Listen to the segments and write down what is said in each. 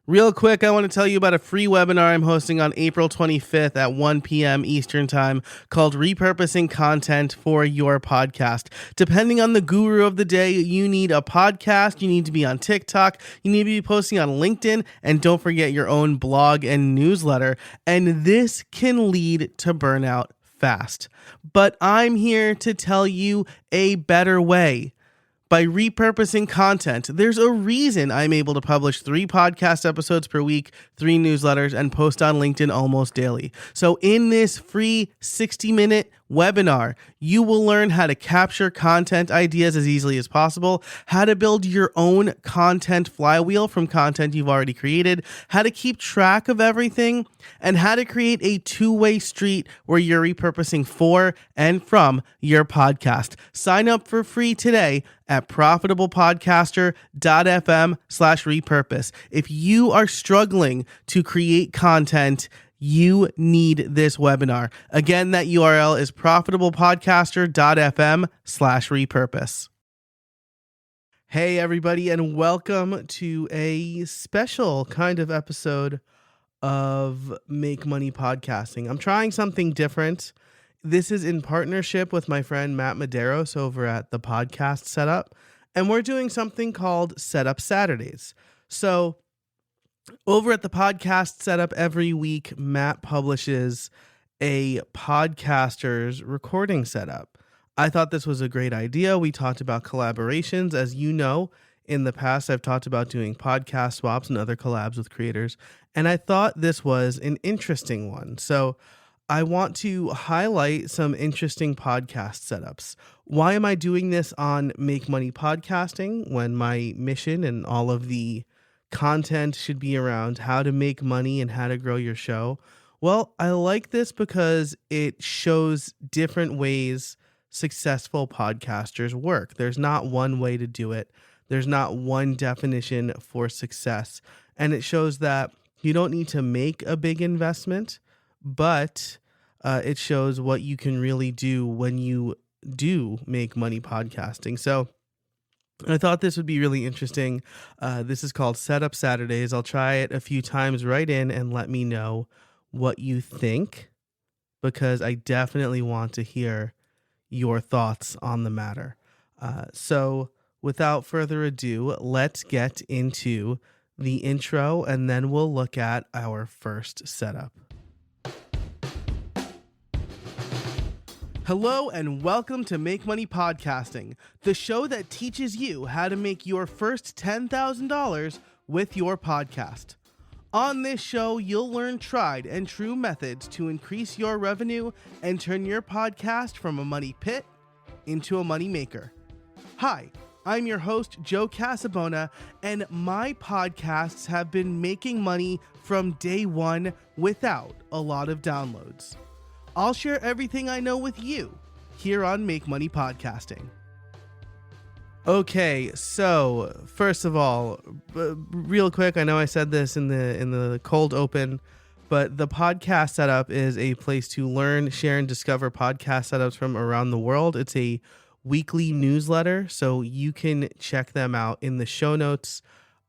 Real quick, I want to tell you about a free webinar I'm hosting on April 25th at 1 p.m. Eastern Time called Repurposing Content for Your Podcast. Depending on the guru of the day, you need a podcast, you need to be on TikTok, you need to be posting on LinkedIn, and don't forget your own blog and newsletter. And this can lead to burnout fast. But I'm here to tell you a better way. By repurposing content, there's a reason I'm able to publish 3 podcast episodes per week, 3 newsletters, and post on LinkedIn almost daily. So in this free 60-minute webinar, you will learn how to capture content ideas as easily as possible, how to build your own content flywheel from content you've already created, how to keep track of everything, and how to create a two-way street where you're repurposing for and from your podcast. Sign up for free today at profitablepodcaster.fm/repurpose. If you are struggling to create content, you need this webinar. Again, that URL is profitablepodcaster.fm/repurpose. Hey, everybody, and welcome to a special kind of episode of Make Money Podcasting. I'm trying something different. This is in partnership with my friend Matt Medeiros over at the Podcast Setup, and we're doing something called Setup Saturdays. So over at the Podcast Setup every week, Matt publishes a podcaster's recording setup. I thought this was a great idea. We talked about collaborations. As you know, in the past, I've talked about doing podcast swaps and other collabs with creators, and I thought this was an interesting one. So I want to highlight some interesting podcast setups. Why am I doing this on Make Money Podcasting when my mission and all of the content should be around how to make money and how to grow your show? Well, I like this because it shows different ways successful podcasters work. There's not one way to do it. There's not one definition for success. And it shows that you don't need to make a big investment, but it shows what you can really do when you do make money podcasting. So I thought this would be really interesting. This is called Setup Saturdays. I'll try it a few times. Write in and let me know what you think, because I definitely want to hear your thoughts on the matter. So without further ado, let's get into the intro, and then we'll look at our first setup. Hello and welcome to Make Money Podcasting, the show that teaches you how to make your first $10,000 with your podcast. On this show, you'll learn tried and true methods to increase your revenue and turn your podcast from a money pit into a money maker. Hi, I'm your host, Joe Casabona, and my podcasts have been making money from day one without a lot of downloads. I'll share everything I know with you here on Make Money Podcasting. Okay, so first of all, real quick, I know I said this in the cold open, but the Podcast Setup is a place to learn, share, and discover podcast setups from around the world. It's a weekly newsletter, so you can check them out in the show notes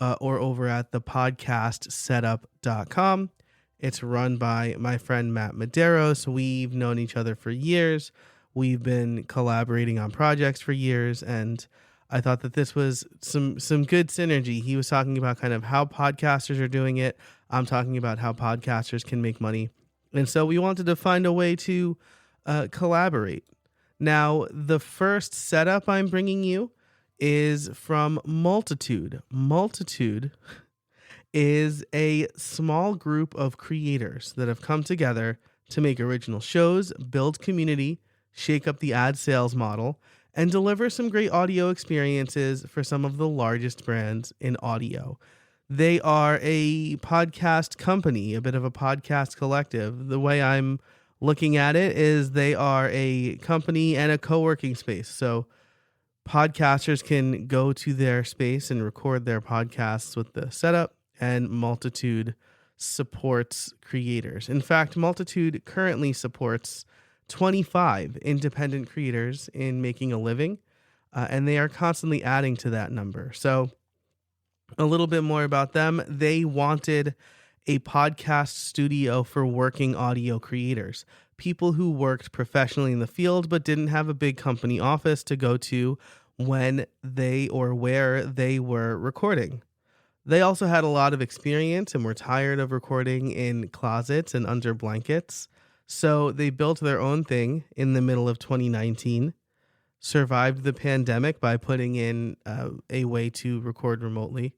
or over at thepodcastsetup.com. It's run by my friend Matt Medeiros. We've known each other for years. We've been collaborating on projects for years, and I thought that this was some good synergy. He was talking about kind of how podcasters are doing it. I'm talking about how podcasters can make money. And so we wanted to find a way to collaborate. Now, the first setup I'm bringing you is from Multitude. Multitude is a small group of creators that have come together to make original shows, build community, shake up the ad sales model, and deliver some great audio experiences for some of the largest brands in audio. They are a podcast company, a bit of a podcast collective. The way I'm looking at it is they are a company and a co-working space. So podcasters can go to their space and record their podcasts with the setup, and Multitude supports creators. In fact, Multitude currently supports 25 independent creators in making a living, and they are constantly adding to that number. So A little bit more about them. They wanted a podcast studio for working audio creators, people who worked professionally in the field but didn't have a big company office to go to when they or where they were recording. They also had a lot of experience and were tired of recording in closets and under blankets. So they built their own thing in the middle of 2019, survived the pandemic by putting in a way to record remotely.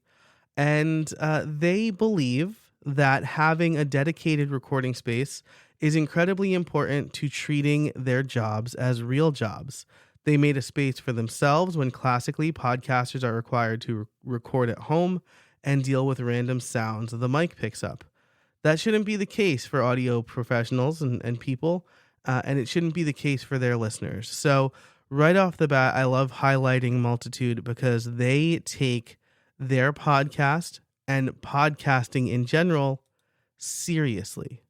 And they believe that having a dedicated recording space is incredibly important to treating their jobs as real jobs. They made a space for themselves when classically podcasters are required to record at home and deal with random sounds the mic picks up. That shouldn't be the case for audio professionals and people, and it shouldn't be the case for their listeners. So right off the bat, I love highlighting Multitude because they take their podcast and podcasting in general seriously,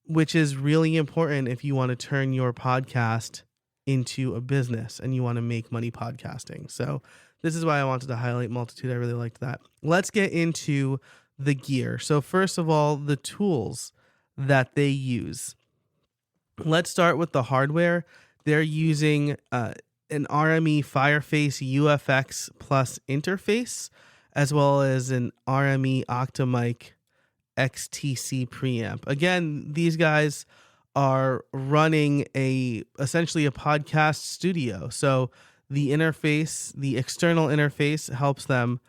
which is really important if you want to turn your podcast into a business and you want to make money podcasting. So this is why I wanted to highlight Multitude. I really liked that. Let's get into the gear. So first of all, the tools that they use. Let's start with the hardware. They're using an RME Fireface UFX Plus interface, as well as an RME Octamic XTC preamp. Again, these guys are running essentially a podcast studio. So the interface, the external interface, helps them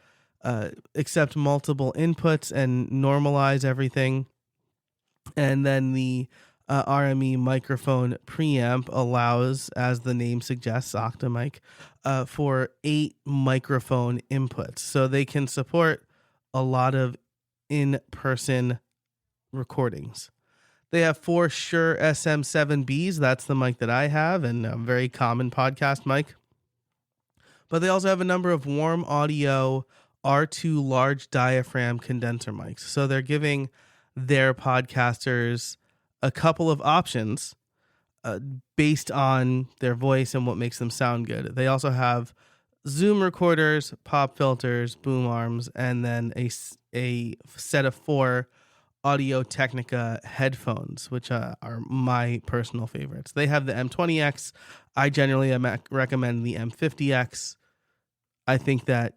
accept multiple inputs and normalize everything. And then the RME microphone preamp allows, as the name suggests, Octamic, for 8 microphone inputs. So they can support a lot of in-person recordings. They have 4 Shure SM7Bs. That's the mic that I have, and a very common podcast mic. But they also have a number of Warm Audio R2 large diaphragm condenser mics. So they're giving their podcasters a couple of options based on their voice and what makes them sound good. They also have Zoom recorders, pop filters, boom arms, and then a set of 4 Audio-Technica headphones, which are my personal favorites. They have the M20X. I generally recommend the M50X. I think that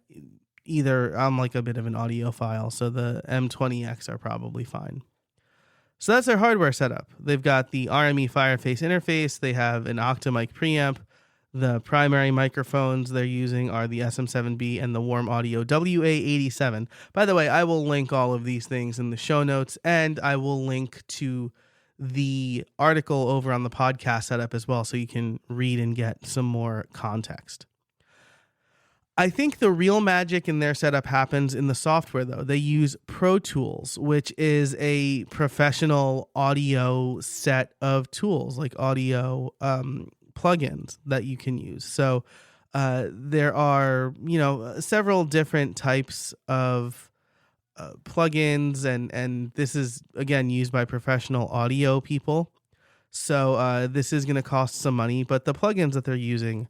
I'm like a bit of an audiophile, so the M20X are probably fine. So that's their hardware setup. They've got the RME Fireface interface. They have an Octamic preamp. The primary microphones they're using are the SM7B and the Warm Audio WA87. By the way, I will link all of these things in the show notes, and I will link to the article over on the podcast setup as well, so you can read and get some more context. I think the real magic in their setup happens in the software, though. They use Pro Tools, which is a professional audio set of tools, like audio plugins that you can use. So there are, several different types of plugins, and this is, again, used by professional audio people. So this is going to cost some money, but the plugins that they're using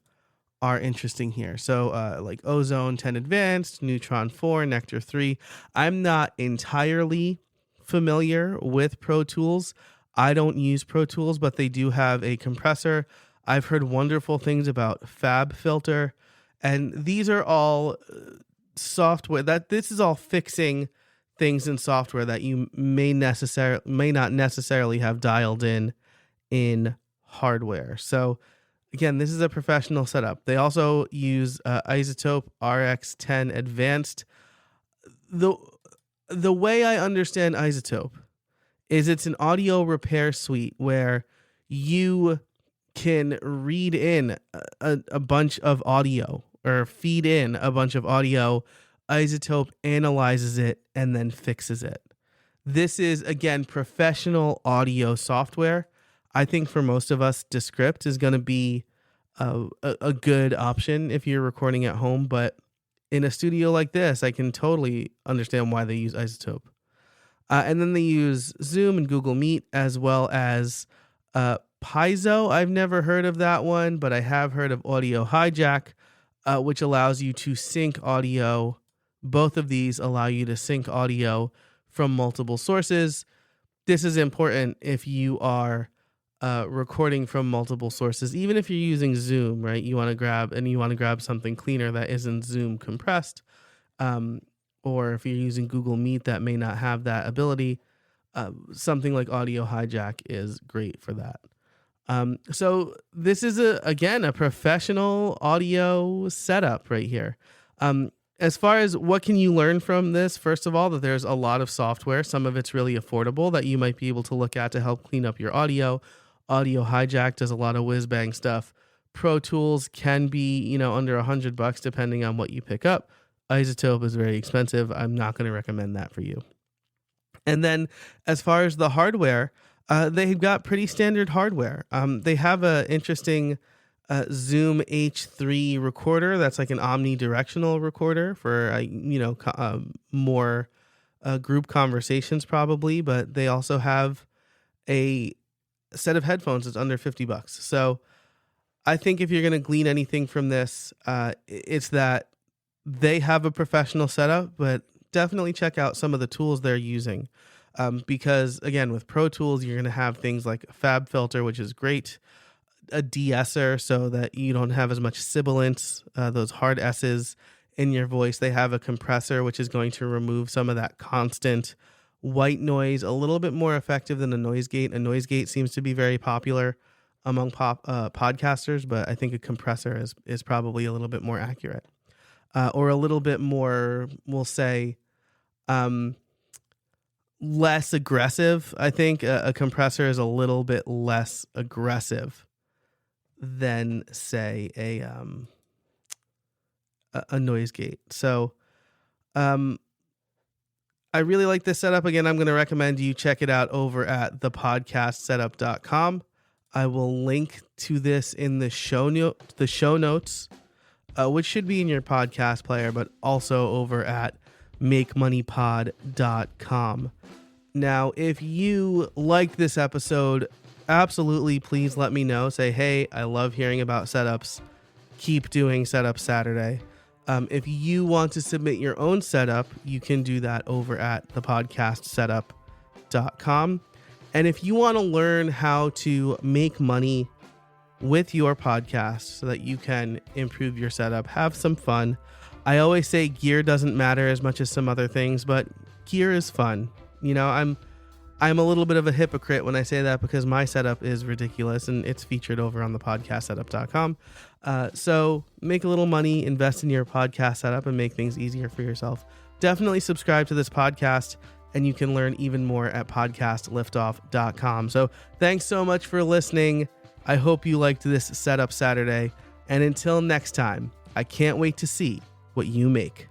are interesting here. So like Ozone 10 Advanced, Neutron 4, Nectar 3. I'm not entirely familiar with Pro Tools. I don't use Pro Tools, but they do have a compressor. I've heard wonderful things about Fab Filter, and these are all software this is all fixing things in software that you may not necessarily have dialed in hardware. So again, this is a professional setup. They also use Isotope RX10 Advanced. The way I understand Isotope is it's an audio repair suite where you can read in a bunch of audio or feed in a bunch of audio. Isotope analyzes it and then fixes it. This is, again, professional audio software. I think for most of us, Descript is going to be a good option if you're recording at home. But in a studio like this, I can totally understand why they use Isotope. And then they use Zoom and Google Meet, as well as Paizo. I've never heard of that one, but I have heard of Audio Hijack, which allows you to sync audio Both of these allow you to sync audio from multiple sources. This is important if you are recording from multiple sources, even if you're using Zoom, right? You want to grab something cleaner that isn't Zoom compressed, or if you're using Google Meet that may not have that ability. Something like Audio Hijack is great for that. So this is again a professional audio setup right here. As far as what can you learn from this, first of all, that there's a lot of software. Some of it's really affordable that you might be able to look at to help clean up your audio. Audio Hijack does a lot of whiz bang stuff. Pro Tools can be, under $100 depending on what you pick up. Isotope is very expensive. I'm not going to recommend that for you. And then as far as the hardware, they've got pretty standard hardware. They have an interesting Zoom H3 recorder that's like an omnidirectional recorder for more group conversations probably, but they also have a set of headphones that's under $50. So I think if you're going to glean anything from this, it's that they have a professional setup, but definitely check out some of the tools they're using. Because again, with Pro Tools, you're going to have things like a Fab filter, which is great, a de-esser so that you don't have as much sibilance, those hard S's in your voice. They have a compressor, which is going to remove some of that constant white noise, a little bit more effective than a noise gate. A noise gate seems to be very popular among podcasters, but I think a compressor is probably a little bit more accurate, or a little bit more, we'll say, less aggressive. I think a compressor is a little bit less aggressive than, say, a noise gate. So I really like this setup. Again, I'm going to recommend you check it out over at thepodcastsetup.com. I will link to this in the show notes, which should be in your podcast player, but also over at makemoneypod.com. Now, if you liked this episode, absolutely please let me know. Say, hey, I love hearing about setups. Keep doing Setup Saturday. If you want to submit your own setup, you can do that over at thepodcastsetup.com. And if you want to learn how to make money with your podcast so that you can improve your setup, have some fun. I always say gear doesn't matter as much as some other things, but gear is fun. I'm a little bit of a hypocrite when I say that because my setup is ridiculous and it's featured over on thepodcastsetup.com. So make a little money, invest in your podcast setup, and make things easier for yourself. Definitely subscribe to this podcast, and you can learn even more at podcastliftoff.com. So thanks so much for listening. I hope you liked this Setup Saturday. And until next time, I can't wait to see what you make.